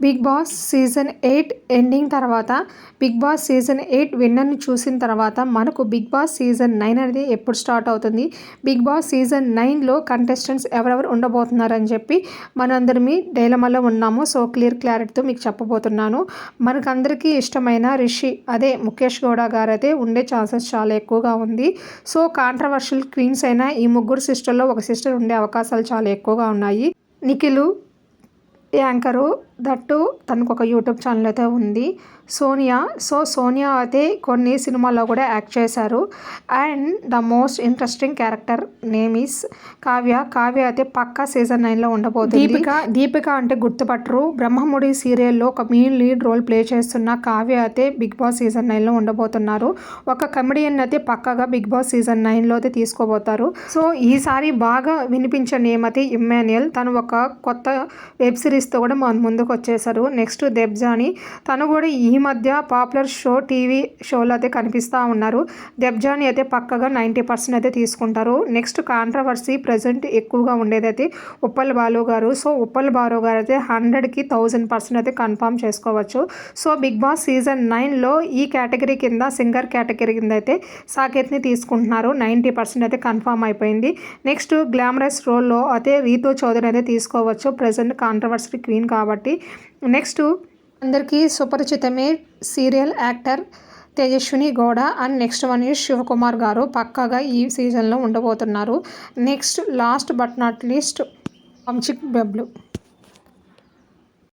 Big boss season 8 ending తర్వాత big boss season 8 విన్నర్ని చూసిన తర్వాత మనకు బిగ్ బాస్ సీజన్ 9 అనేది ఎప్పుడు స్టార్ట్ అవుతుంది, బిగ్ బాస్ సీజన్ 9లో కంటెస్టెంట్స్ ఎవరెవరు ఉండబోతున్నారని చెప్పి మనందరమీ డైలమాలో ఉన్నాము. సో క్లారిటీతో మీకు చెప్పబోతున్నాను. మనకందరికీ ఇష్టమైన రిషి అదే ముఖేష్ గౌడ గారు అయితే ఉండే ఛాన్సెస్ చాలా ఎక్కువగా ఉంది. సో కాంట్రవర్షియల్ క్వీన్స్ అయిన ఈ ముగ్గురు సిస్టర్లో ఒక సిస్టర్ ఉండే అవకాశాలు చాలా ఎక్కువగా ఉన్నాయి. నిఖిలు యాంకరు, దట్టు తనకు ఒక యూట్యూబ్ ఛానల్ అయితే ఉంది. సోనియా అయితే కొన్ని సినిమాల్లో కూడా యాక్ట్ చేశారు. And the most interesting character name is Kavya అయితే పక్కా సీజన్ 9లో ఉండబోతుంది. దీపిక అంటే గుర్తుపట్టరు. బ్రహ్మముడి సీరియల్లో ఒక మెయిన్ లీడ్ రోల్ ప్లే చేస్తున్న కావ్య అయితే బిగ్ బాస్ సీజన్ 9లో ఉండబోతున్నారు. ఒక కమెడియన్ అయితే పక్కాగా బిగ్ బాస్ సీజన్ 9లో అయితే తీసుకోబోతారు. సో ఈసారి బాగా వినిపించే నేమ్ అయితే ఇమ్మాన్యుయల్. తను ఒక కొత్త వెబ్ సిరీస్తో కూడా మన ముందుకు వచ్చేసారు. నెక్స్ట్ దెబ్జాని, తను కూడా ఈ మధ్య పాపులర్ టీవీ షోలో అయితే కనిపిస్తూ ఉన్నారు. దెబ్జాని అయితే పక్కగా 90% అయితే తీసుకుంటారు. నెక్స్ట్ కాంట్రవర్సీ ప్రజెంట్ ఎక్కువగా ఉండేదైతే ఉప్పల్ బాలు గారు. సో ఉప్పల్ బాలు గారు అయితే 100కి 1000% అయితే కన్ఫర్మ్ చేసుకోవచ్చు. సో బిగ్ బాస్ సీజన్ 9లో ఈ కేటగిరీ కింద సింగర్ కేటగిరీ కింద అయితే సాకేత్ని తీసుకుంటున్నారు. 90% అయితే కన్ఫర్మ్ అయిపోయింది. నెక్స్ట్ గ్లామరస్ రోల్లో అయితే రీతూ చౌదరి అయితే తీసుకోవచ్చు. ప్రజెంట్ కాంట్రవర్సీ క్వీన్ కాబట్టి. నెక్స్ట్ అందరికీ సుపరిచితమే serial actor Tejaswini Gowda. And next one is Shivakumar garu పక్కాగా ఈ సీజన్లో ఉండబోతున్నారు. Next last but not least Vamshi Bablu.